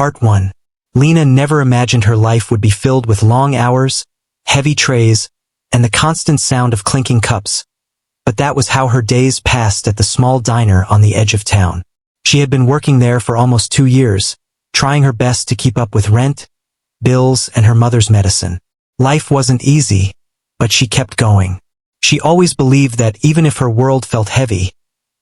Part 1. Lena never imagined her life would be filled with long hours, heavy trays, and the constant sound of clinking cups. But that was how her days passed at the small diner on the edge of town. She had been working there for almost 2 years, trying her best to keep up with rent, bills, and her mother's medicine. Life wasn't easy, but she kept going. She always believed that even if her world felt heavy,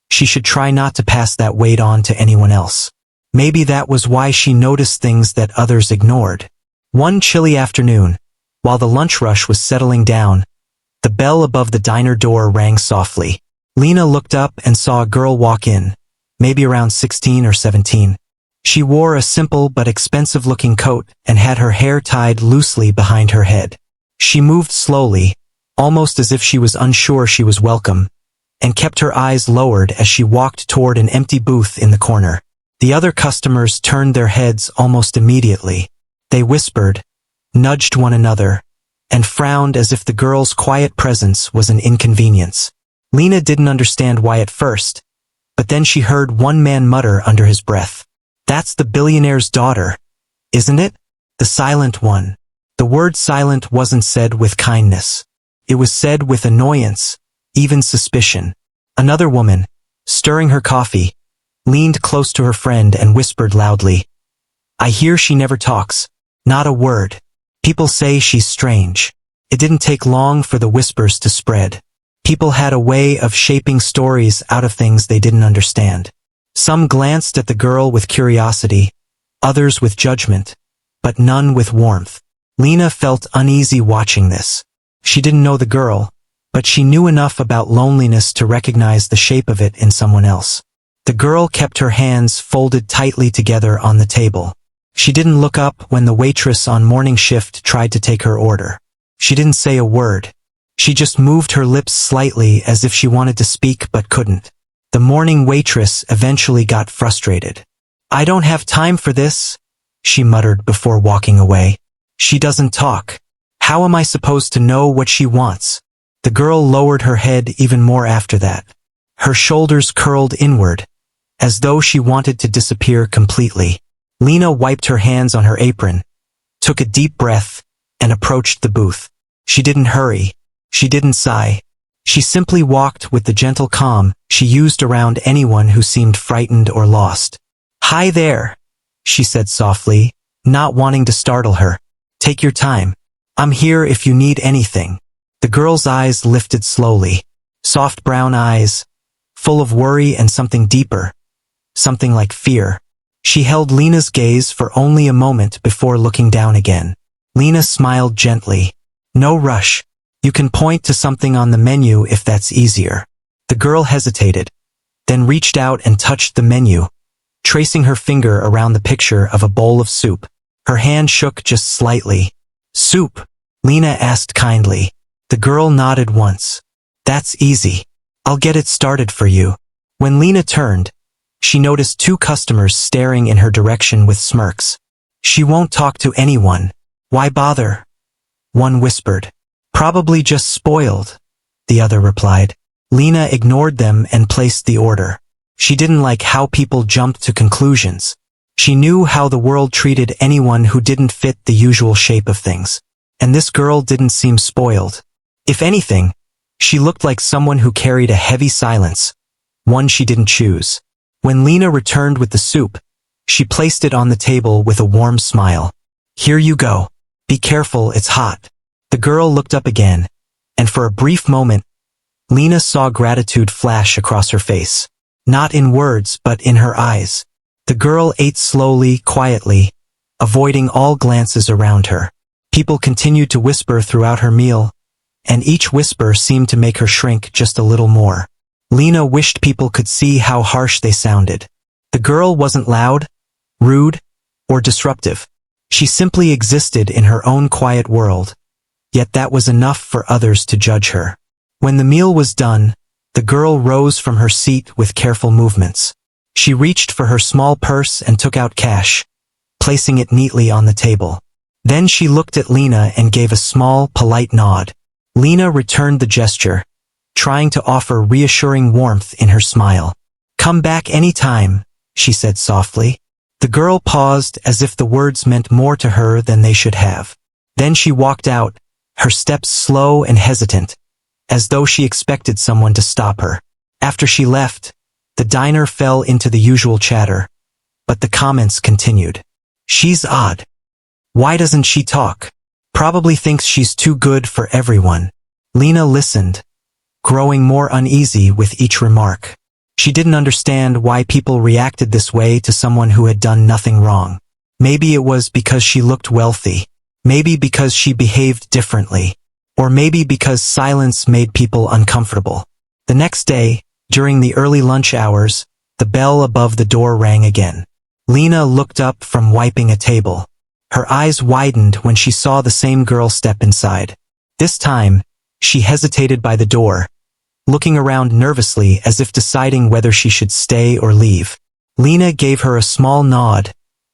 she should try not to pass that weight on to anyone else. Maybe that was why she noticed things that others ignored. One chilly afternoon, while the lunch rush was settling down, the bell above the diner door rang softly. Lena looked up and saw a girl walk in, maybe around 16 or 17. She wore a simple but expensive-looking coat and had her hair tied loosely behind her head. She moved slowly, almost as if she was unsure she was welcome, and kept her eyes lowered as she walked toward an empty booth in the corner. The other customers turned their heads almost immediately. They whispered, nudged one another, and frowned as if the girl's quiet presence was an inconvenience. Lena didn't understand why at first, but then she heard one man mutter under his breath, "That's the billionaire's daughter, isn't it? The silent one." The word silent wasn't said with kindness. It was said with annoyance, even suspicion. Another woman, stirring her coffee, leaned close to her friend and whispered loudly, "I hear she never talks. Not a word. People say she's strange." It didn't take long for the whispers to spread. People had a way of shaping stories out of things they didn't understand. Some glanced at the girl with curiosity, others with judgment, but none with warmth. Lena felt uneasy watching this. She didn't know the girl, but she knew enough about loneliness to recognize the shape of it in someone else. The girl kept her hands folded tightly together on the table. She didn't look up when the waitress on morning shift tried to take her order. She didn't say a word. She just moved her lips slightly as if she wanted to speak but couldn't. The morning waitress eventually got frustrated. "I don't have time for this," she muttered before walking away. "She doesn't talk. How am I supposed to know what she wants?" The girl lowered her head even more after that. Her shoulders curled inward, as though she wanted to disappear completely. Lena wiped her hands on her apron, took a deep breath, and approached the booth. She didn't hurry. She didn't sigh. She simply walked with the gentle calm she used around anyone who seemed frightened or lost. "Hi there," she said softly, not wanting to startle her. "Take your time. I'm here if you need anything." The girl's eyes lifted slowly. Soft brown eyes, full of worry and something deeper, something like fear. She held Lena's gaze for only a moment before looking down again. Lena smiled gently. "No rush. You can point to something on the menu if that's easier." The girl hesitated, then reached out and touched the menu, tracing her finger around the picture of a bowl of soup. Her hand shook just slightly. "Soup?" Lena asked kindly. The girl nodded once. "That's easy. I'll get it started for you." When Lena turned, she noticed 2 customers staring in her direction with smirks. "She won't talk to anyone. Why bother?" one whispered. "Probably just spoiled," the other replied. Lena ignored them and placed the order. She didn't like how people jumped to conclusions. She knew how the world treated anyone who didn't fit the usual shape of things. And this girl didn't seem spoiled. If anything, she looked like someone who carried a heavy silence, one she didn't choose. When Lena returned with the soup, she placed it on the table with a warm smile. "Here you go. Be careful, it's hot." The girl looked up again, and for a brief moment, Lena saw gratitude flash across her face. Not in words, but in her eyes. The girl ate slowly, quietly, avoiding all glances around her. People continued to whisper throughout her meal, and each whisper seemed to make her shrink just a little more. Lena wished people could see how harsh they sounded. The girl wasn't loud, rude, or disruptive. She simply existed in her own quiet world, yet that was enough for others to judge her. When the meal was done, the girl rose from her seat with careful movements. She reached for her small purse and took out cash, placing it neatly on the table. Then she looked at Lena and gave a small, polite nod. Lena returned the gesture, trying to offer reassuring warmth in her smile. "Come back anytime," she said softly. The girl paused as if the words meant more to her than they should have. Then she walked out, her steps slow and hesitant, as though she expected someone to stop her. After she left, the diner fell into the usual chatter, but the comments continued. She's odd. Why doesn't she talk? Probably thinks she's too good for everyone. Lena listened, growing more uneasy with each remark. She didn't understand why people reacted this way to someone who had done nothing wrong. Maybe it was because she looked wealthy. Maybe because she behaved differently. Or maybe because silence made people uncomfortable. The next day, during the early lunch hours, the bell above the door rang again. Lena looked up from wiping a table. Her eyes widened when she saw the same girl step inside. This time, she hesitated by the door, looking around nervously as if deciding whether she should stay or leave. Lena gave her a small nod,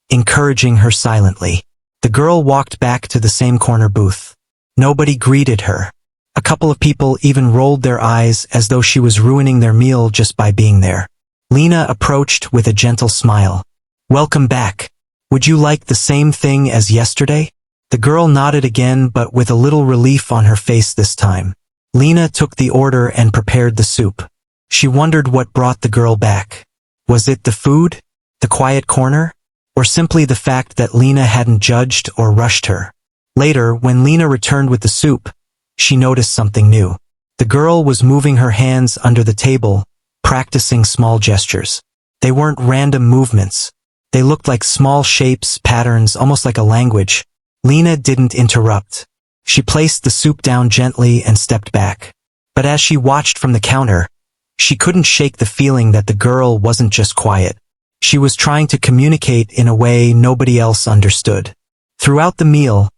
encouraging her silently. The girl walked back to the same corner booth. Nobody greeted her. A couple of people even rolled their eyes as though she was ruining their meal just by being there. Lena approached with a gentle smile. "Welcome back. Would you like the same thing as yesterday?" The girl nodded again, but with a little relief on her face this time. Lena took the order and prepared the soup. She wondered what brought the girl back. Was it the food? The quiet corner? Or simply the fact that Lena hadn't judged or rushed her? Later, when Lena returned with the soup, she noticed something new. The girl was moving her hands under the table, practicing small gestures. They weren't random movements. They looked like small shapes, patterns, almost like a language. Lena didn't interrupt. She placed the soup down gently and stepped back. But as she watched from the counter, she couldn't shake the feeling that the girl wasn't just quiet. She was trying to communicate in a way nobody else understood. Throughout the meal,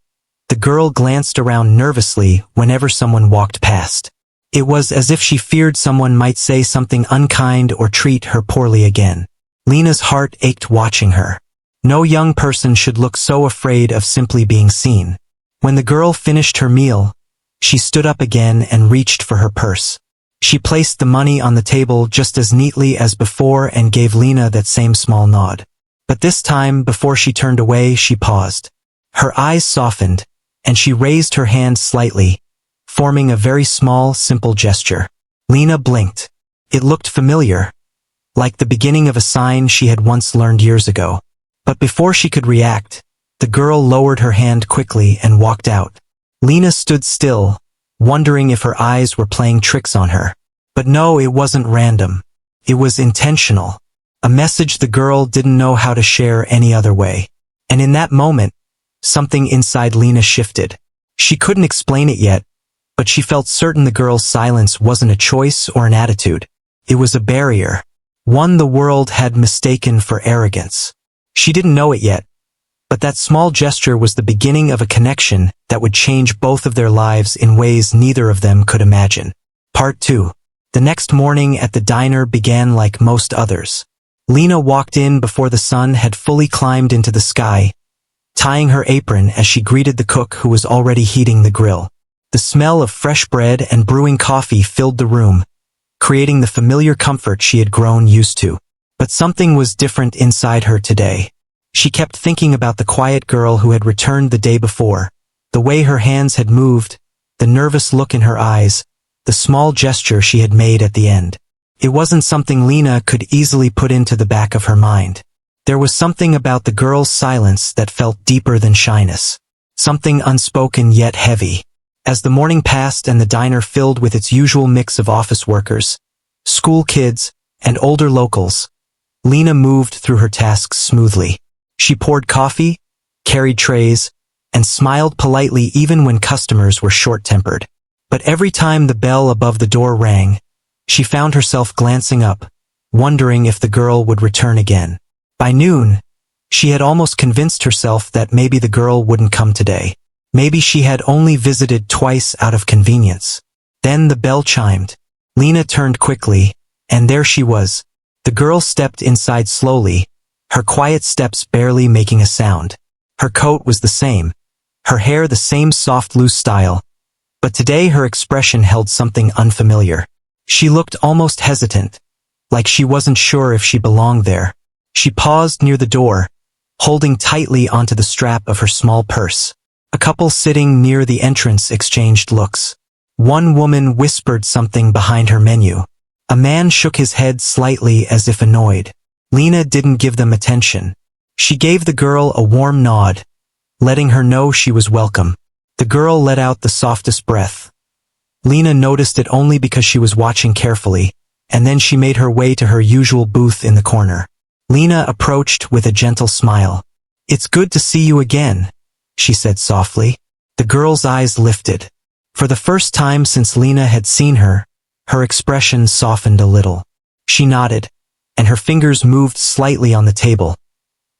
the girl glanced around nervously whenever someone walked past. It was as if she feared someone might say something unkind or treat her poorly again. Lena's heart ached watching her. No young person should look so afraid of simply being seen. When the girl finished her meal, she stood up again and reached for her purse. She placed the money on the table just as neatly as before and gave Lena that same small nod. But this time, before she turned away, she paused. Her eyes softened, and she raised her hand slightly, forming a very small, simple gesture. Lena blinked. It looked familiar, like the beginning of a sign she had once learned years ago. But before she could react, the girl lowered her hand quickly and walked out. Lena stood still, wondering if her eyes were playing tricks on her. But no, it wasn't random. It was intentional. A message the girl didn't know how to share any other way. And in that moment, something inside Lena shifted. She couldn't explain it yet, but she felt certain the girl's silence wasn't a choice or an attitude. It was a barrier. One the world had mistaken for arrogance. She didn't know it yet, but that small gesture was the beginning of a connection that would change both of their lives in ways neither of them could imagine. Part 2. The next morning at the diner began like most others. Lena walked in before the sun had fully climbed into the sky, tying her apron as she greeted the cook who was already heating the grill. The smell of fresh bread and brewing coffee filled the room, creating the familiar comfort she had grown used to. But something was different inside her today. She kept thinking about the quiet girl who had returned the day before, the way her hands had moved, the nervous look in her eyes, the small gesture she had made at the end. It wasn't something Lena could easily put into the back of her mind. There was something about the girl's silence that felt deeper than shyness. Something unspoken yet heavy. As the morning passed and the diner filled with its usual mix of office workers, school kids, and older locals, Lena moved through her tasks smoothly. She poured coffee, carried trays, and smiled politely even when customers were short-tempered. But every time the bell above the door rang, she found herself glancing up, wondering if the girl would return again. By noon, she had almost convinced herself that maybe the girl wouldn't come today. Maybe she had only visited twice out of convenience. Then the bell chimed. Lena turned quickly, and there she was. The girl stepped inside slowly, her quiet steps barely making a sound. Her coat was the same, her hair the same soft loose style, but today her expression held something unfamiliar. She looked almost hesitant, like she wasn't sure if she belonged there. She paused near the door, holding tightly onto the strap of her small purse. A couple sitting near the entrance exchanged looks. One woman whispered something behind her menu. A man shook his head slightly as if annoyed. Lena didn't give them attention. She gave the girl a warm nod, letting her know she was welcome. The girl let out the softest breath. Lena noticed it only because she was watching carefully, and then she made her way to her usual booth in the corner. Lena approached with a gentle smile. "It's good to see you again," she said softly. The girl's eyes lifted. For the first time since Lena had seen her, her expression softened a little. She nodded, and her fingers moved slightly on the table,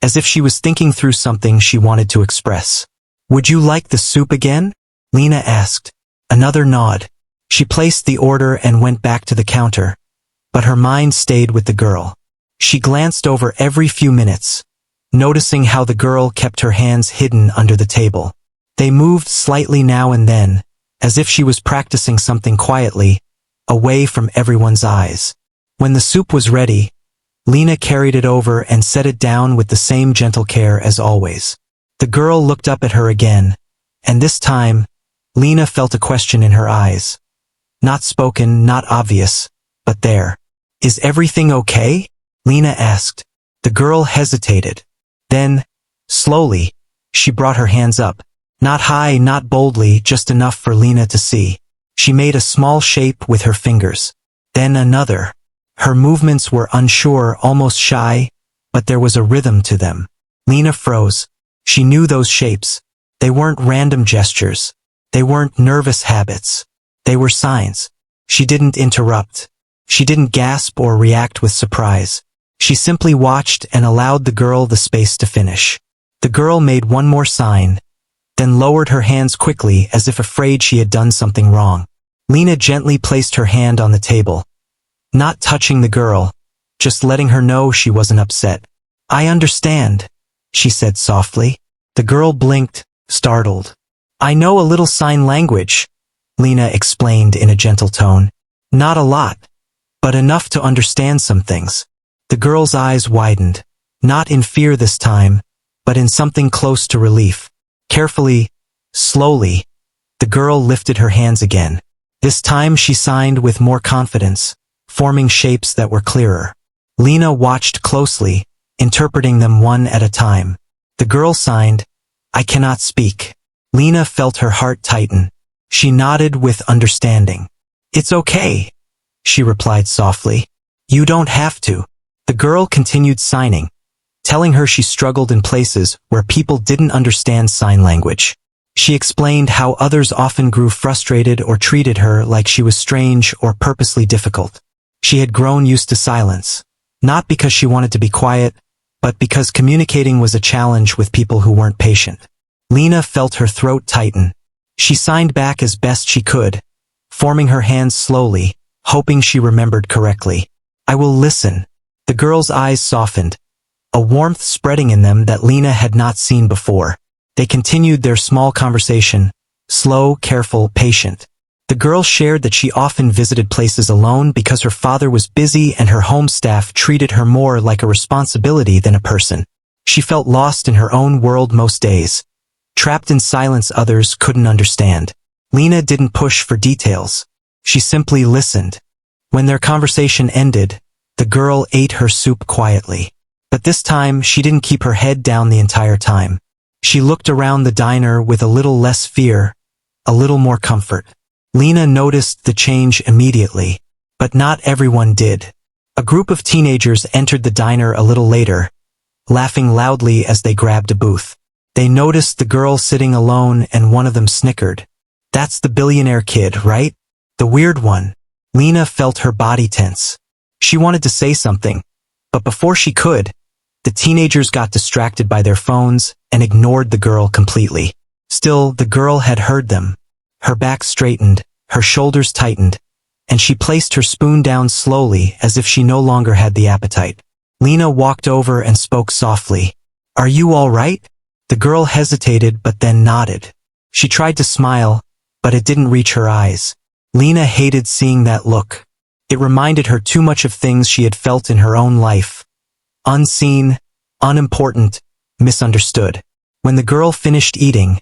as if she was thinking through something she wanted to express. "Would you like the soup again?" Lena asked. Another nod. She placed the order and went back to the counter, but her mind stayed with the girl. She glanced over every few minutes, noticing how the girl kept her hands hidden under the table. They moved slightly now and then, as if she was practicing something quietly, away from everyone's eyes. When the soup was ready, Lena carried it over and set it down with the same gentle care as always. The girl looked up at her again, and this time, Lena felt a question in her eyes. Not spoken, not obvious, but there. "Is everything okay?" Lena asked. The girl hesitated. Then, slowly, she brought her hands up. Not high, not boldly, just enough for Lena to see. She made a small shape with her fingers. Then another. Her movements were unsure, almost shy, but there was a rhythm to them. Lena froze. She knew those shapes. They weren't random gestures. They weren't nervous habits. They were signs. She didn't interrupt. She didn't gasp or react with surprise. She simply watched and allowed the girl the space to finish. The girl made one more sign, then lowered her hands quickly as if afraid she had done something wrong. Lena gently placed her hand on the table, not touching the girl, just letting her know she wasn't upset. "I understand," she said softly. The girl blinked, startled. "I know a little sign language," Lena explained in a gentle tone. "Not a lot, but enough to understand some things." The girl's eyes widened, not in fear this time, but in something close to relief. Carefully, slowly, the girl lifted her hands again. This time she signed with more confidence, forming shapes that were clearer. Lena watched closely, interpreting them one at a time. The girl signed, "I cannot speak." Lena felt her heart tighten. She nodded with understanding. "It's okay," she replied softly. "You don't have to." The girl continued signing, telling her she struggled in places where people didn't understand sign language. She explained how others often grew frustrated or treated her like she was strange or purposely difficult. She had grown used to silence, not because she wanted to be quiet, but because communicating was a challenge with people who weren't patient. Lena felt her throat tighten. She signed back as best she could, forming her hands slowly, hoping she remembered correctly. "I will listen." The girl's eyes softened, a warmth spreading in them that Lena had not seen before. They continued their small conversation, slow, careful, patient. The girl shared that she often visited places alone because her father was busy and her home staff treated her more like a responsibility than a person. She felt lost in her own world most days, trapped in silence others couldn't understand. Lena didn't push for details. She simply listened. When their conversation ended, the girl ate her soup quietly. But this time, she didn't keep her head down the entire time. She looked around the diner with a little less fear, a little more comfort. Lena noticed the change immediately, but not everyone did. A group of teenagers entered the diner a little later, laughing loudly as they grabbed a booth. They noticed the girl sitting alone and one of them snickered. "That's the billionaire kid, right? The weird one." Lena felt her body tense. She wanted to say something, but before she could, the teenagers got distracted by their phones and ignored the girl completely. Still, the girl had heard them. Her back straightened, her shoulders tightened, and she placed her spoon down slowly as if she no longer had the appetite. Lena walked over and spoke softly. "Are you all right?" The girl hesitated but then nodded. She tried to smile, but it didn't reach her eyes. Lena hated seeing that look. It reminded her too much of things she had felt in her own life. Unseen, unimportant, misunderstood. When the girl finished eating,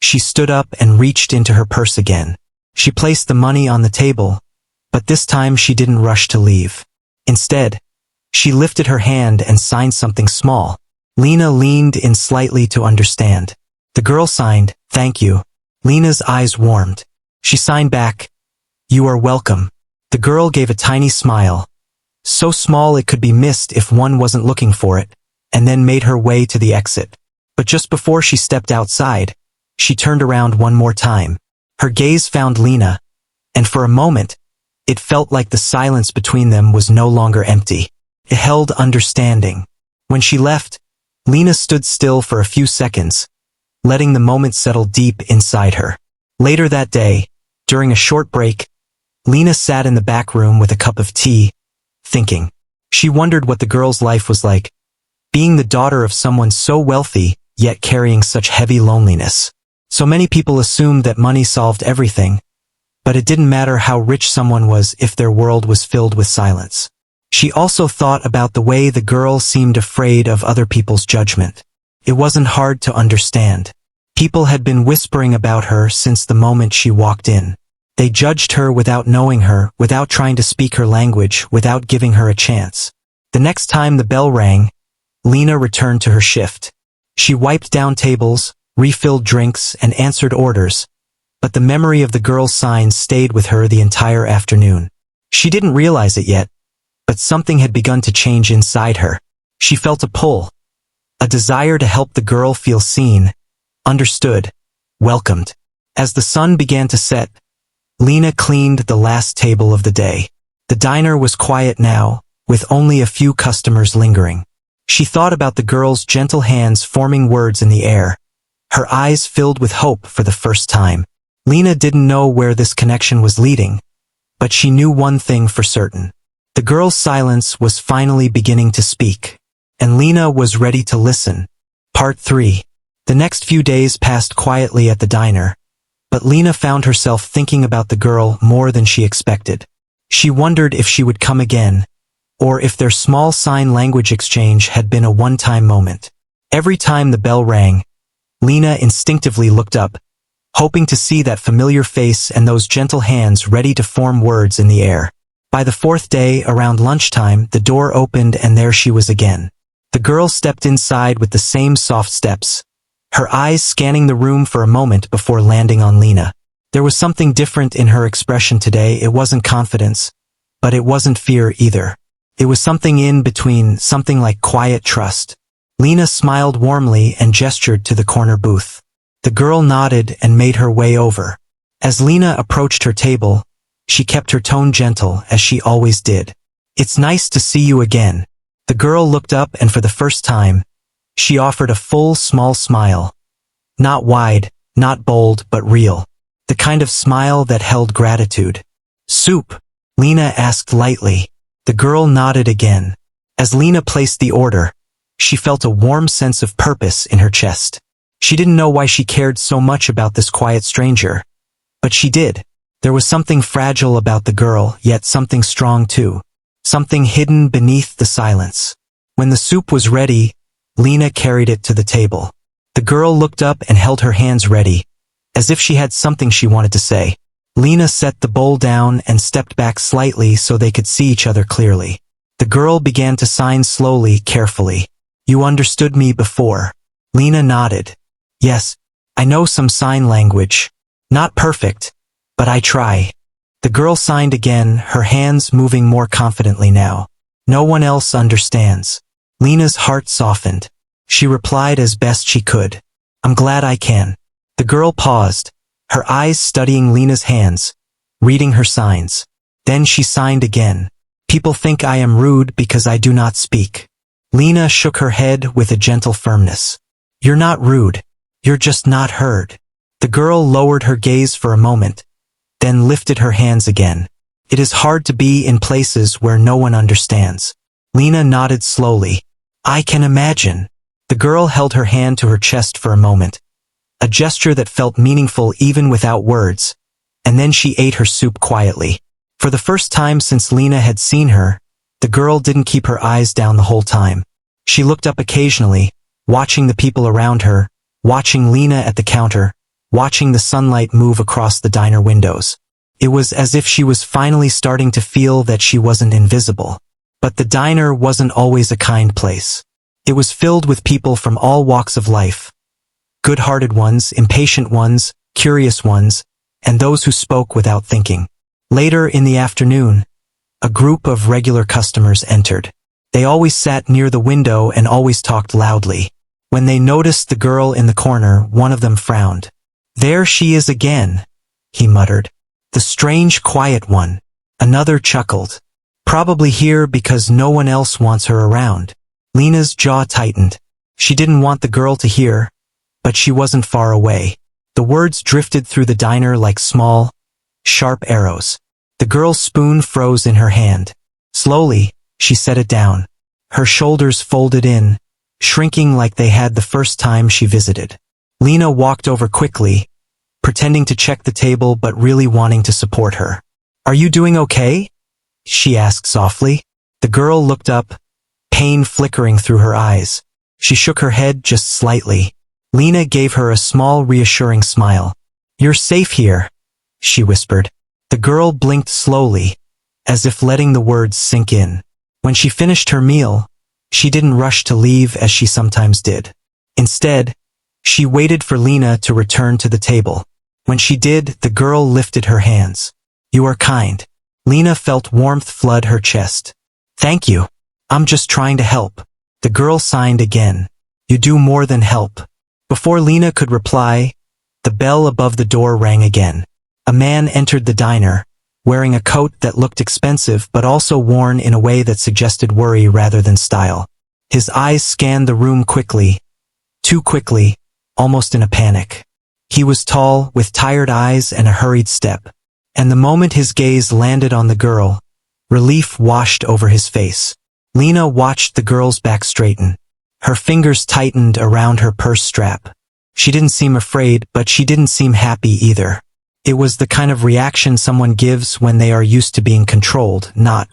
she stood up and reached into her purse again. She placed the money on the table, but this time she didn't rush to leave. Instead, she lifted her hand and signed something small. Lena leaned in slightly to understand. The girl signed, "Thank you." Lena's eyes warmed. She signed back, "You are welcome." The girl gave a tiny smile, so small it could be missed if one wasn't looking for it, and then made her way to the exit. But just before she stepped outside, she turned around one more time. Her gaze found Lena, and for a moment, it felt like the silence between them was no longer empty. It held understanding. When she left, Lena stood still for a few seconds, letting the moment settle deep inside her. Later that day, during a short break, Lena sat in the back room with a cup of tea, thinking. She wondered what the girl's life was like, being the daughter of someone so wealthy, yet carrying such heavy loneliness. So many people assumed that money solved everything, but it didn't matter how rich someone was if their world was filled with silence. She also thought about the way the girl seemed afraid of other people's judgment. It wasn't hard to understand. People had been whispering about her since the moment she walked in. They judged her without knowing her, without trying to speak her language, without giving her a chance. The next time the bell rang, Lena returned to her shift. She wiped down tables, refilled drinks, and answered orders, but the memory of the girl's signs stayed with her the entire afternoon. She didn't realize it yet, but something had begun to change inside her. She felt a pull, a desire to help the girl feel seen, understood, welcomed. As the sun began to set, Lena cleaned the last table of the day. The diner was quiet now, with only a few customers lingering. She thought about the girl's gentle hands forming words in the air. Her eyes filled with hope for the first time. Lena didn't know where this connection was leading, but she knew one thing for certain. The girl's silence was finally beginning to speak, and Lena was ready to listen. Part 3. The next few days passed quietly at the diner, but Lena found herself thinking about the girl more than she expected. She wondered if she would come again, or if their small sign language exchange had been a one-time moment. Every time the bell rang, Lena instinctively looked up, hoping to see that familiar face and those gentle hands ready to form words in the air. By the fourth day, around lunchtime, the door opened and there she was again. The girl stepped inside with the same soft steps, her eyes scanning the room for a moment before landing on Lena. There was something different in her expression today. It wasn't confidence, but it wasn't fear either. It was something in between, something like quiet trust. Lena smiled warmly and gestured to the corner booth. The girl nodded and made her way over. As Lena approached her table, she kept her tone gentle, as she always did. "It's nice to see you again." The girl looked up and for the first time, she offered a full, small smile. Not wide, not bold, but real. The kind of smile that held gratitude. "Soup?" Lena asked lightly. The girl nodded again. As Lena placed the order, she felt a warm sense of purpose in her chest. She didn't know why she cared so much about this quiet stranger, but she did. There was something fragile about the girl, yet something strong too. Something hidden beneath the silence. When the soup was ready, Lena carried it to the table. The girl looked up and held her hands ready, as if she had something she wanted to say. Lena set the bowl down and stepped back slightly so they could see each other clearly. The girl began to sign slowly, carefully. "You understood me before." Lena nodded. "Yes, I know some sign language. Not perfect, but I try." The girl signed again, her hands moving more confidently now. "No one else understands." Lena's heart softened. She replied as best she could. "I'm glad I can." The girl paused, her eyes studying Lena's hands, reading her signs. Then she signed again. "People think I am rude because I do not speak." Lena shook her head with a gentle firmness. "You're not rude. You're just not heard." The girl lowered her gaze for a moment, then lifted her hands again. "It is hard to be in places where no one understands." Lena nodded slowly. "I can imagine." The girl held her hand to her chest for a moment, a gesture that felt meaningful even without words, and then she ate her soup quietly. For the first time since Lena had seen her, the girl didn't keep her eyes down the whole time. She looked up occasionally, watching the people around her, watching Lena at the counter, watching the sunlight move across the diner windows. It was as if she was finally starting to feel that she wasn't invisible. But the diner wasn't always a kind place. It was filled with people from all walks of life. Good-hearted ones, impatient ones, curious ones, and those who spoke without thinking. Later in the afternoon, a group of regular customers entered. They always sat near the window and always talked loudly. When they noticed the girl in the corner, one of them frowned. "There she is again," he muttered. "The strange, quiet one." Another chuckled. "Probably here because no one else wants her around." Lena's jaw tightened. She didn't want the girl to hear, but she wasn't far away. The words drifted through the diner like small, sharp arrows. The girl's spoon froze in her hand. Slowly, she set it down. Her shoulders folded in, shrinking like they had the first time she visited. Lena walked over quickly, pretending to check the table but really wanting to support her. "Are you doing okay?" she asked softly. The girl looked up, pain flickering through her eyes. She shook her head just slightly. Lena gave her a small, reassuring smile. "You're safe here," she whispered. The girl blinked slowly, as if letting the words sink in. When she finished her meal, she didn't rush to leave as she sometimes did. Instead, she waited for Lena to return to the table. When she did, the girl lifted her hands. "You are kind." Lena felt warmth flood her chest. "Thank you. I'm just trying to help." The girl signed again. "You do more than help." Before Lena could reply, the bell above the door rang again. A man entered the diner, wearing a coat that looked expensive but also worn in a way that suggested worry rather than style. His eyes scanned the room quickly, too quickly, almost in a panic. He was tall, with tired eyes and a hurried step. And the moment his gaze landed on the girl, relief washed over his face. Lena watched the girl's back straighten. Her fingers tightened around her purse strap. She didn't seem afraid, but she didn't seem happy either. It was the kind of reaction someone gives when they are used to being controlled, not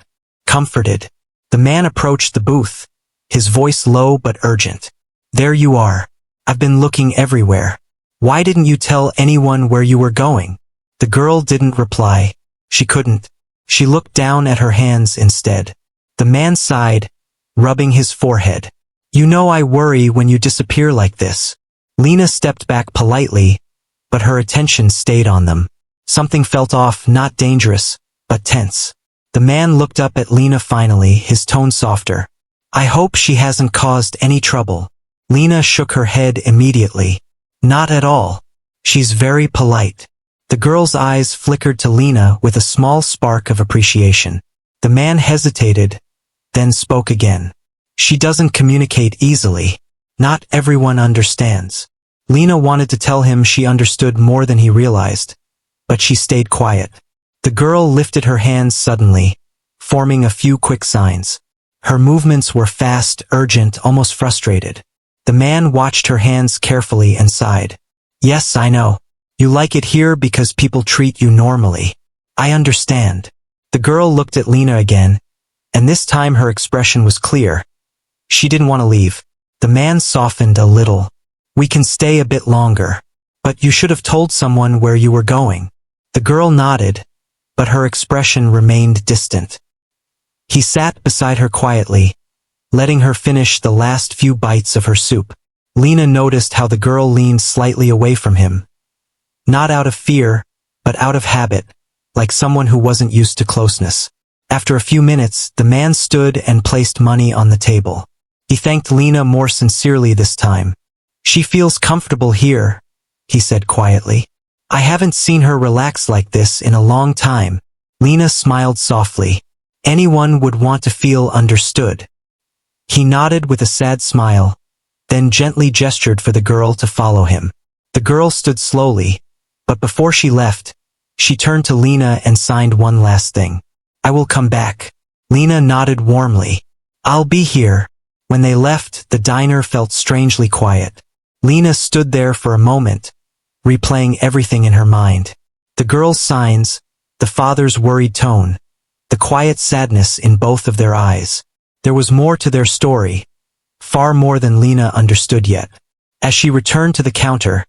comforted. The man approached the booth, his voice low but urgent. "There you are. I've been looking everywhere. Why didn't you tell anyone where you were going?" The girl didn't reply. She couldn't. She looked down at her hands instead. The man sighed, rubbing his forehead. "You know I worry when you disappear like this." Lena stepped back politely, but her attention stayed on them. Something felt off, not dangerous, but tense. The man looked up at Lena finally, his tone softer. "I hope she hasn't caused any trouble." Lena shook her head immediately. "Not at all. She's very polite." The girl's eyes flickered to Lena with a small spark of appreciation. The man hesitated, then spoke again. "She doesn't communicate easily. Not everyone understands." Lena wanted to tell him she understood more than he realized, but she stayed quiet. The girl lifted her hands suddenly, forming a few quick signs. Her movements were fast, urgent, almost frustrated. The man watched her hands carefully and sighed. "Yes, I know. You like it here because people treat you normally. I understand." The girl looked at Lena again, and this time her expression was clear. She didn't want to leave. The man softened a little. "We can stay a bit longer. But you should have told someone where you were going." The girl nodded, but her expression remained distant. He sat beside her quietly, letting her finish the last few bites of her soup. Lena noticed how the girl leaned slightly away from him. Not out of fear, but out of habit, like someone who wasn't used to closeness. After a few minutes, the man stood and placed money on the table. He thanked Lena more sincerely this time. "She feels comfortable here," he said quietly. "I haven't seen her relax like this in a long time." Lena smiled softly. "Anyone would want to feel understood." He nodded with a sad smile, then gently gestured for the girl to follow him. The girl stood slowly, but before she left, she turned to Lena and signed one last thing. "I will come back." Lena nodded warmly. "I'll be here." When they left, the diner felt strangely quiet. Lena stood there for a moment, replaying everything in her mind. The girl's signs, the father's worried tone, the quiet sadness in both of their eyes. There was more to their story, far more than Lena understood yet. As she returned to the counter,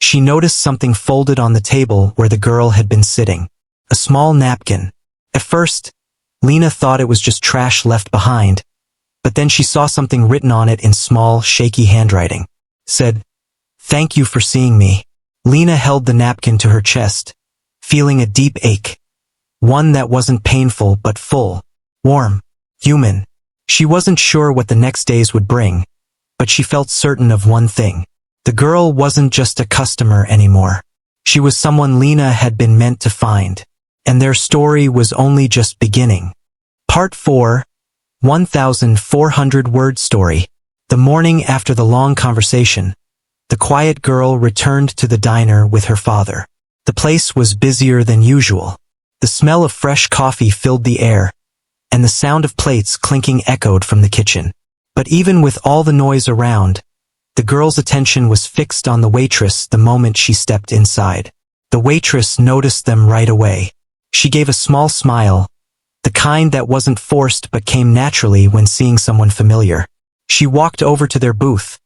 she noticed something folded on the table where the girl had been sitting. A small napkin. At first, Lena thought it was just trash left behind, but then she saw something written on it in small, shaky handwriting. Said, "Thank you for seeing me." Lena held the napkin to her chest, feeling a deep ache. One that wasn't painful but full, warm, human. She wasn't sure what the next days would bring, but she felt certain of one thing. The girl wasn't just a customer anymore. She was someone Lena had been meant to find, and their story was only just beginning. Part 4, 1,400-word story. The morning after the long conversation, the quiet girl returned to the diner with her father. The place was busier than usual. The smell of fresh coffee filled the air, and the sound of plates clinking echoed from the kitchen. But even with all the noise around, the girl's attention was fixed on the waitress the moment she stepped inside. The waitress noticed them right away. She gave a small smile, the kind that wasn't forced but came naturally when seeing someone familiar. She walked over to their booth,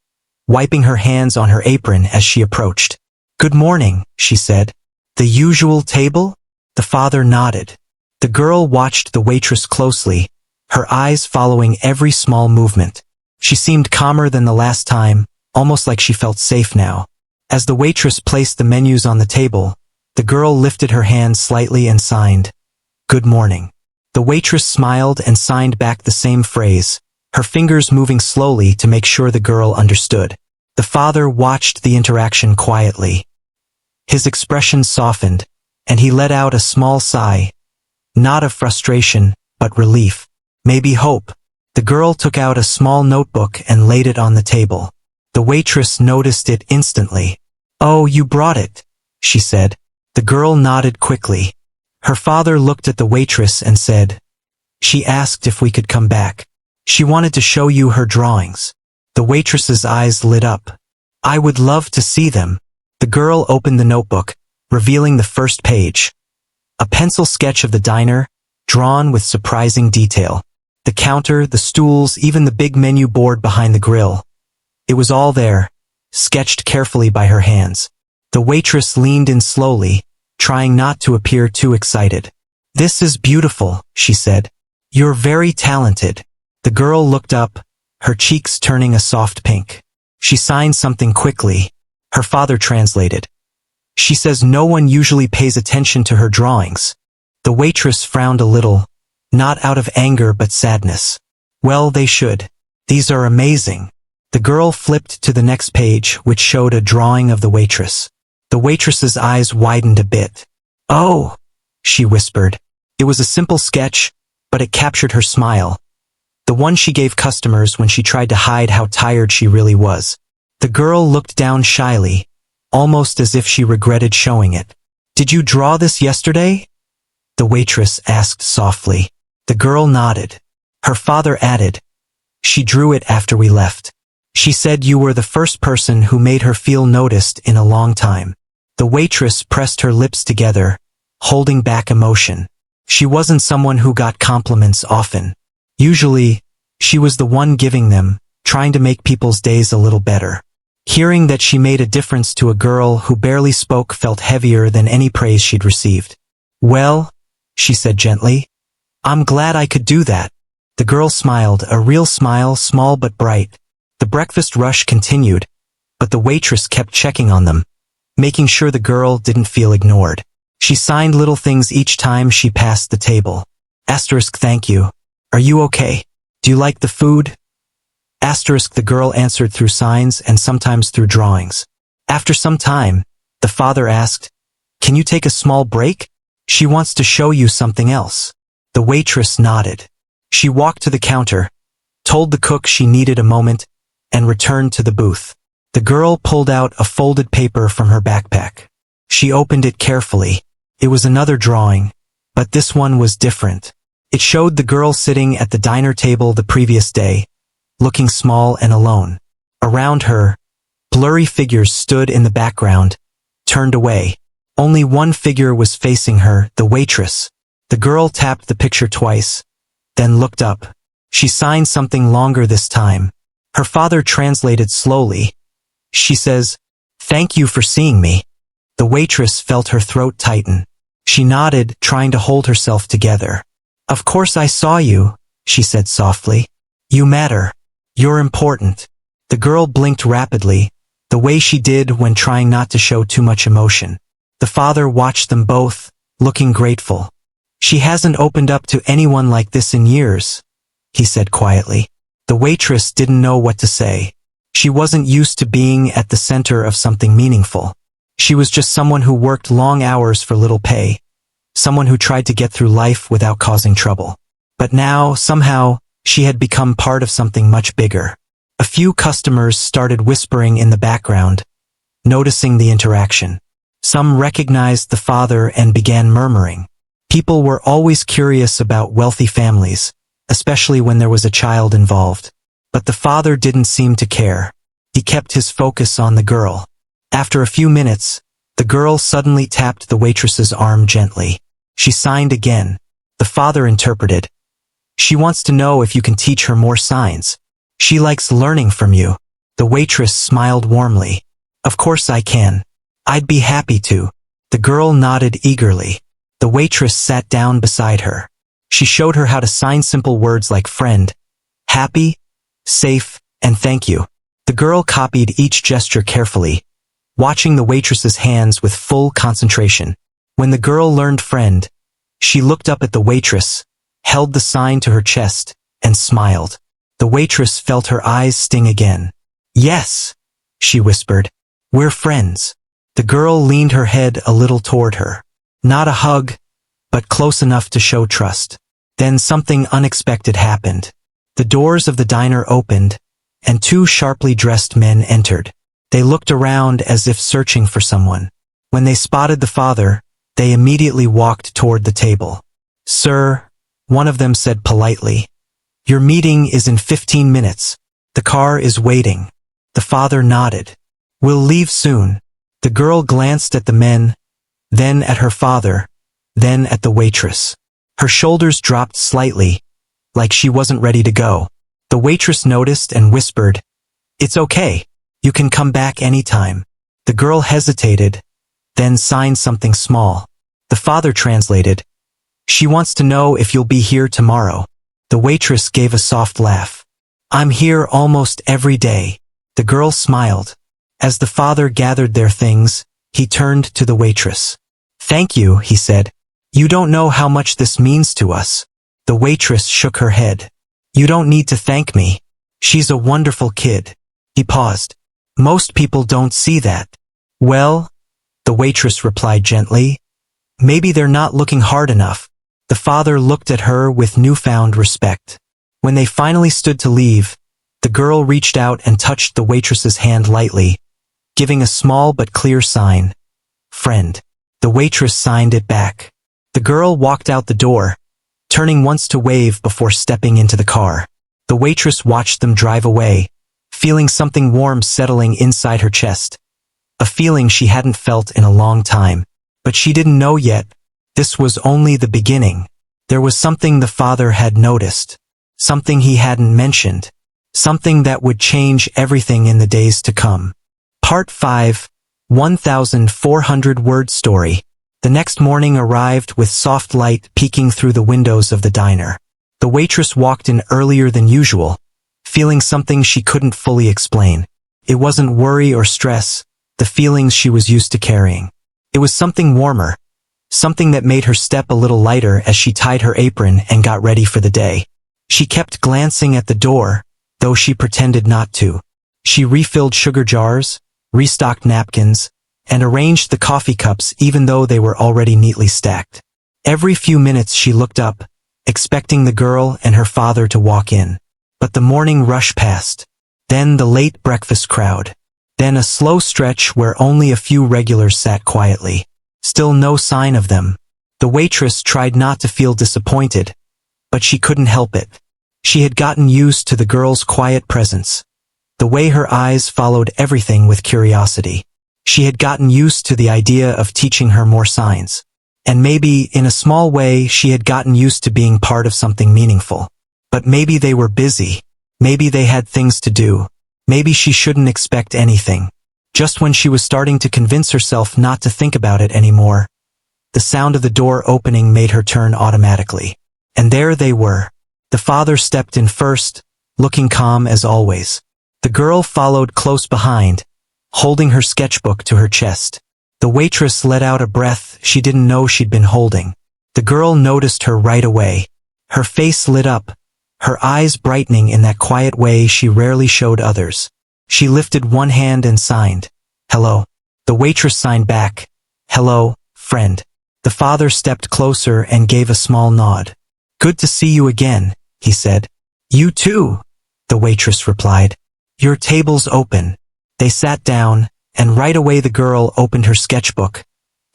wiping her hands on her apron as she approached. "Good morning," she said. "The usual table?" The father nodded. The girl watched the waitress closely, her eyes following every small movement. She seemed calmer than the last time, almost like she felt safe now. As the waitress placed the menus on the table, the girl lifted her hand slightly and signed, "Good morning." The waitress smiled and signed back the same phrase, her fingers moving slowly to make sure the girl understood. The father watched the interaction quietly. His expression softened, and he let out a small sigh, not of frustration, but relief. Maybe hope. The girl took out a small notebook and laid it on the table. The waitress noticed it instantly. "Oh, you brought it," she said. The girl nodded quickly. Her father looked at the waitress and said, "She asked if we could come back. She wanted to show you her drawings." The waitress's eyes lit up. "I would love to see them." The girl opened the notebook, revealing the first page. A pencil sketch of the diner, drawn with surprising detail. The counter, the stools, even the big menu board behind the grill. It was all there, sketched carefully by her hands. The waitress leaned in slowly, trying not to appear too excited. "This is beautiful," she said. "You're very talented." The girl looked up, her cheeks turning a soft pink. She signed something quickly. Her father translated. "She says no one usually pays attention to her drawings." The waitress frowned a little, not out of anger but sadness. "Well, they should. These are amazing." The girl flipped to the next page, which showed a drawing of the waitress. The waitress's eyes widened a bit. "Oh," she whispered. It was a simple sketch, but it captured her smile. The one she gave customers when she tried to hide how tired she really was. The girl looked down shyly, almost as if she regretted showing it. "Did you draw this yesterday?" the waitress asked softly. The girl nodded. Her father added, "She drew it after we left. She said you were the first person who made her feel noticed in a long time." The waitress pressed her lips together, holding back emotion. She wasn't someone who got compliments often. Usually, she was the one giving them, trying to make people's days a little better. Hearing that she made a difference to a girl who barely spoke felt heavier than any praise she'd received. "Well," she said gently, "I'm glad I could do that." The girl smiled, a real smile, small but bright. The breakfast rush continued, but the waitress kept checking on them, making sure the girl didn't feel ignored. She signed little things each time she passed the table. "Thank you. Are you okay? Do you like the food?" The girl answered through signs and sometimes through drawings. After some time, the father asked, "Can you take a small break? She wants to show you something else." The waitress nodded. She walked to the counter, told the cook she needed a moment, and returned to the booth. The girl pulled out a folded paper from her backpack. She opened it carefully. It was another drawing, but this one was different. It showed the girl sitting at the diner table the previous day, looking small and alone. Around her, blurry figures stood in the background, turned away. Only one figure was facing her, the waitress. The girl tapped the picture twice, then looked up. She signed something longer this time, Her father translated slowly. She says, "Thank you for seeing me." The waitress felt her throat tighten. She nodded, trying to hold herself together. "Of course I saw you," she said softly. "You matter. You're important." The girl blinked rapidly, the way she did when trying not to show too much emotion. The father watched them both, looking grateful. "She hasn't opened up to anyone like this in years," he said quietly. The waitress didn't know what to say. She wasn't used to being at the center of something meaningful. She was just someone who worked long hours for little pay, someone who tried to get through life without causing trouble. But now, somehow, she had become part of something much bigger. A few customers started whispering in the background, noticing the interaction. Some recognized the father and began murmuring. People were always curious about wealthy families, especially when there was a child involved. But the father didn't seem to care. He kept his focus on the girl. After a few minutes, the girl suddenly tapped the waitress's arm gently. She signed again. The father interpreted. "She wants to know if you can teach her more signs. She likes learning from you." The waitress smiled warmly. "Of course I can. I'd be happy to." The girl nodded eagerly. The waitress sat down beside her. She showed her how to sign simple words like friend, happy, safe, and thank you. The girl copied each gesture carefully, watching the waitress's hands with full concentration. When the girl learned friend, she looked up at the waitress, held the sign to her chest, and smiled. The waitress felt her eyes sting again. "Yes," she whispered. "We're friends." The girl leaned her head a little toward her. Not a hug, but close enough to show trust. Then something unexpected happened. The doors of the diner opened, and two sharply dressed men entered. They looked around as if searching for someone. When they spotted the father, they immediately walked toward the table. "Sir," one of them said politely, "your meeting is in 15 minutes. The car is waiting." The father nodded. "We'll leave soon." The girl glanced at the men, then at her father, then at the waitress. Her shoulders dropped slightly, like she wasn't ready to go. The waitress noticed and whispered, "It's okay. You can come back anytime." The girl hesitated, then signed something small. The father translated, "She wants to know if you'll be here tomorrow." The waitress gave a soft laugh. "I'm here almost every day." The girl smiled. As the father gathered their things, he turned to the waitress. "Thank you," he said. "You don't know how much this means to us." The waitress shook her head. "You don't need to thank me. She's a wonderful kid." He paused. "Most people don't see that." "Well," the waitress replied gently, "maybe they're not looking hard enough." The father looked at her with newfound respect. When they finally stood to leave, the girl reached out and touched the waitress's hand lightly, giving a small but clear sign. "Friend." The waitress signed it back. The girl walked out the door, turning once to wave before stepping into the car. The waitress watched them drive away, feeling something warm settling inside her chest. A feeling she hadn't felt in a long time. But she didn't know yet. This was only the beginning. There was something the father had noticed. Something he hadn't mentioned. Something that would change everything in the days to come. Part 5, 1,400-word story. The next morning arrived with soft light peeking through the windows of the diner. The waitress walked in earlier than usual, feeling something she couldn't fully explain. It wasn't worry or stress, the feelings she was used to carrying. It was something warmer, something that made her step a little lighter as she tied her apron and got ready for the day. She kept glancing at the door, though she pretended not to. She refilled sugar jars, restocked napkins, and arranged the coffee cups even though they were already neatly stacked. Every few minutes she looked up, expecting the girl and her father to walk in. But the morning rush passed. Then the late breakfast crowd. Then a slow stretch where only a few regulars sat quietly. Still no sign of them. The waitress tried not to feel disappointed, but she couldn't help it. She had gotten used to the girl's quiet presence. The way her eyes followed everything with curiosity. She had gotten used to the idea of teaching her more signs. And maybe, in a small way, she had gotten used to being part of something meaningful. But maybe they were busy. Maybe they had things to do. Maybe she shouldn't expect anything. Just when she was starting to convince herself not to think about it anymore, the sound of the door opening made her turn automatically. And there they were. The father stepped in first, looking calm as always. The girl followed close behind, holding her sketchbook to her chest. The waitress let out a breath she didn't know she'd been holding. The girl noticed her right away. Her face lit up, her eyes brightening in that quiet way she rarely showed others. She lifted one hand and signed, "Hello." The waitress signed back, "Hello, friend." The father stepped closer and gave a small nod. "Good to see you again," he said. "You too," the waitress replied. "Your table's open." They sat down, and right away the girl opened her sketchbook,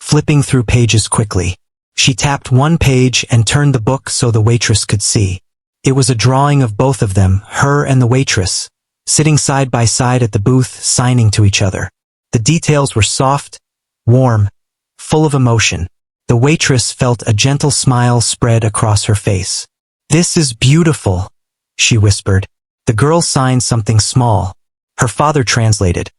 flipping through pages quickly. She tapped one page and turned the book so the waitress could see. It was a drawing of both of them, her and the waitress, sitting side by side at the booth, signing to each other. The details were soft, warm, full of emotion. The waitress felt a gentle smile spread across her face. "This is beautiful," she whispered. The girl signed something small. Her father translated.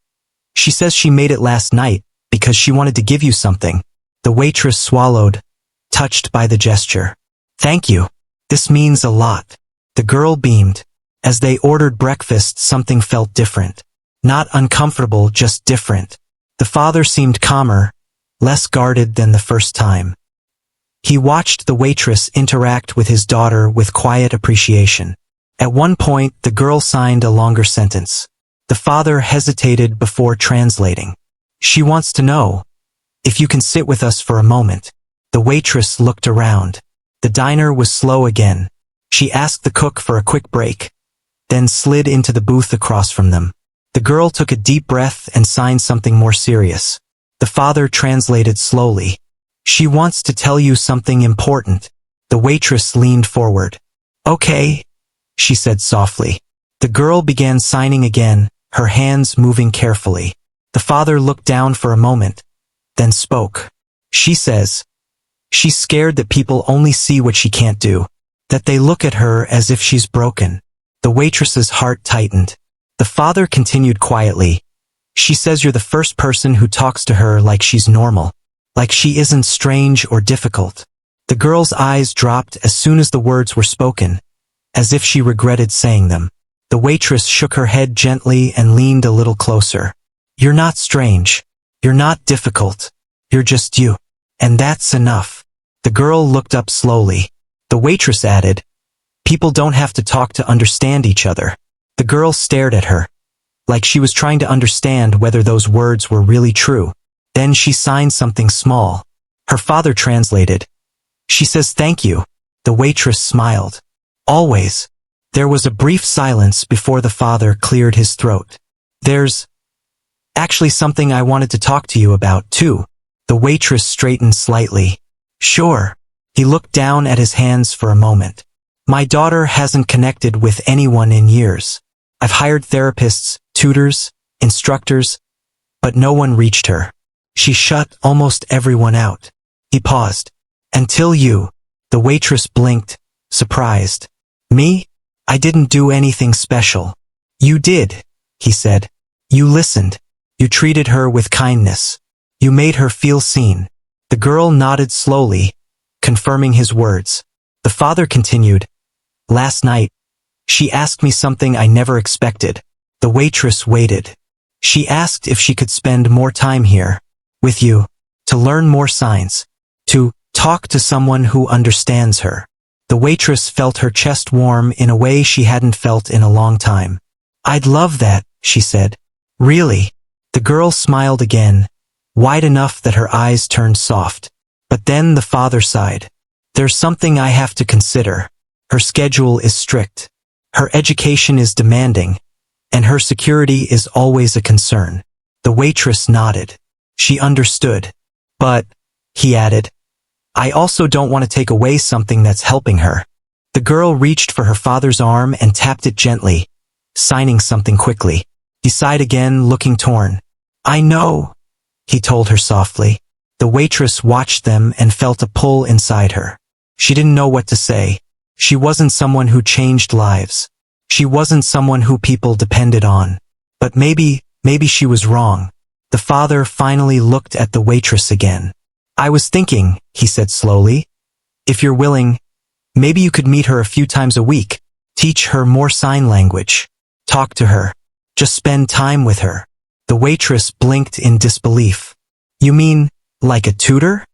"She says she made it last night because she wanted to give you something." The waitress swallowed, touched by the gesture. "Thank you. This means a lot." The girl beamed. As they ordered breakfast, something felt different. Not uncomfortable, just different. The father seemed calmer, less guarded than the first time. He watched the waitress interact with his daughter with quiet appreciation. At one point, the girl signed a longer sentence. The father hesitated before translating. "She wants to know if you can sit with us for a moment." The waitress looked around. The diner was slow again. She asked the cook for a quick break, then slid into the booth across from them. The girl took a deep breath and signed something more serious. The father translated slowly. "She wants to tell you something important." The waitress leaned forward. "Okay," she said softly. The girl began signing again, her hands moving carefully. The father looked down for a moment, then spoke. "She says she's scared that people only see what she can't do, that they look at her as if she's broken." The waitress's heart tightened. The father continued quietly. "She says you're the first person who talks to her like she's normal, like she isn't strange or difficult." The girl's eyes dropped as soon as the words were spoken, as if she regretted saying them. The waitress shook her head gently and leaned a little closer. "You're not strange. You're not difficult. You're just you. And that's enough." The girl looked up slowly. The waitress added, "People don't have to talk to understand each other." The girl stared at her, like she was trying to understand whether those words were really true. Then she signed something small. Her father translated. "She says thank you." The waitress smiled. "Always." There was a brief silence before the father cleared his throat. "There's actually something I wanted to talk to you about, too." The waitress straightened slightly. "Sure." He looked down at his hands for a moment. "My daughter hasn't connected with anyone in years. I've hired therapists, tutors, instructors, but no one reached her. She shut almost everyone out." He paused. "Until you." The waitress blinked, surprised. "Me? I didn't do anything special." "You did," he said. "You listened. You treated her with kindness. You made her feel seen." The girl nodded slowly, confirming his words. The father continued. "Last night, she asked me something I never expected." The waitress waited. "She asked if she could spend more time here, with you, to learn more signs, to talk to someone who understands her." The waitress felt her chest warm in a way she hadn't felt in a long time. "I'd love that," she said. "Really?" The girl smiled again, wide enough that her eyes turned soft. But then the father sighed. "There's something I have to consider. Her schedule is strict. Her education is demanding, and her security is always a concern." The waitress nodded. She understood. "But," he added, "I also don't want to take away something that's helping her." The girl reached for her father's arm and tapped it gently, signing something quickly. He sighed again, looking torn. "I know," he told her softly. The waitress watched them and felt a pull inside her. She didn't know what to say. She wasn't someone who changed lives. She wasn't someone who people depended on. But maybe she was wrong. The father finally looked at the waitress again. I was thinking, he said slowly, if you're willing, maybe you could meet her a few times a week, teach her more sign language, talk to her, just spend time with her. The waitress blinked in disbelief. You mean, like a tutor?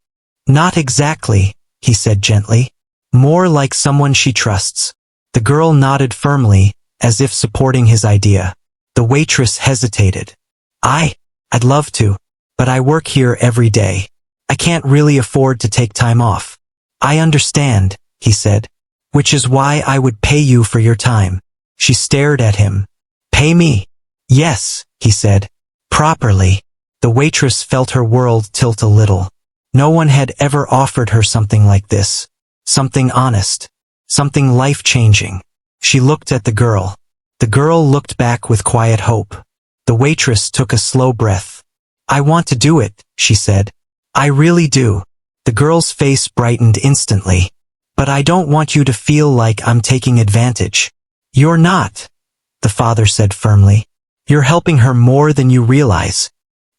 Not exactly, he said gently. More like someone she trusts. The girl nodded firmly, as if supporting his idea. The waitress hesitated. I'd love to, but I work here every day. I can't really afford to take time off. I understand, he said, which is why I would pay you for your time. She stared at him. Pay me? Yes, he said. Properly. The waitress felt her world tilt a little. No one had ever offered her something like this. Something honest. Something life-changing. She looked at the girl. The girl looked back with quiet hope. The waitress took a slow breath. I want to do it, she said. I really do. The girl's face brightened instantly. But I don't want you to feel like I'm taking advantage. You're not, the father said firmly. You're helping her more than you realize.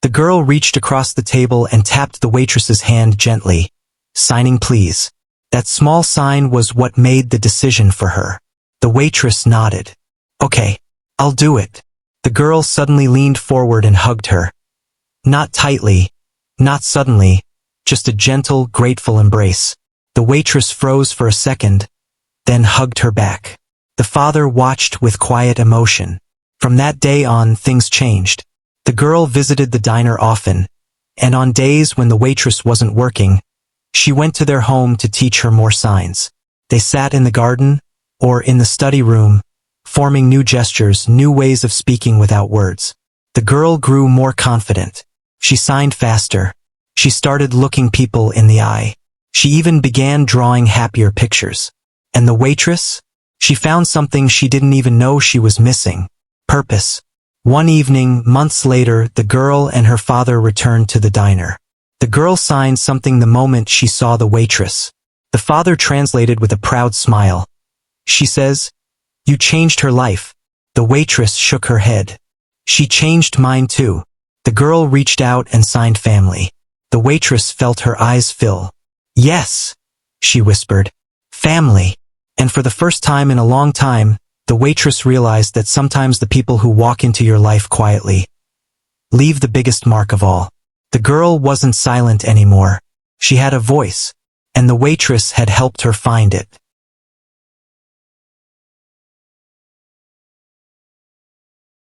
The girl reached across the table and tapped the waitress's hand gently, signing please. That small sign was what made the decision for her. The waitress nodded. Okay, I'll do it. The girl suddenly leaned forward and hugged her. Not tightly, not suddenly, just a gentle, grateful embrace. The waitress froze for a second, then hugged her back. The father watched with quiet emotion. From that day on, things changed. The girl visited the diner often, and on days when the waitress wasn't working, she went to their home to teach her more signs. They sat in the garden, or in the study room, forming new gestures, new ways of speaking without words. The girl grew more confident. She signed faster. She started looking people in the eye. She even began drawing happier pictures. And the waitress? She found something she didn't even know she was missing. Purpose. One evening, months later, the girl and her father returned to the diner. The girl signed something the moment she saw the waitress. The father translated with a proud smile. She says, "You changed her life." The waitress shook her head. "She changed mine too." The girl reached out and signed family. The waitress felt her eyes fill. "Yes," she whispered. "Family." And for the first time in a long time, the waitress realized that sometimes the people who walk into your life quietly leave the biggest mark of all. The girl wasn't silent anymore. She had a voice, and the waitress had helped her find it.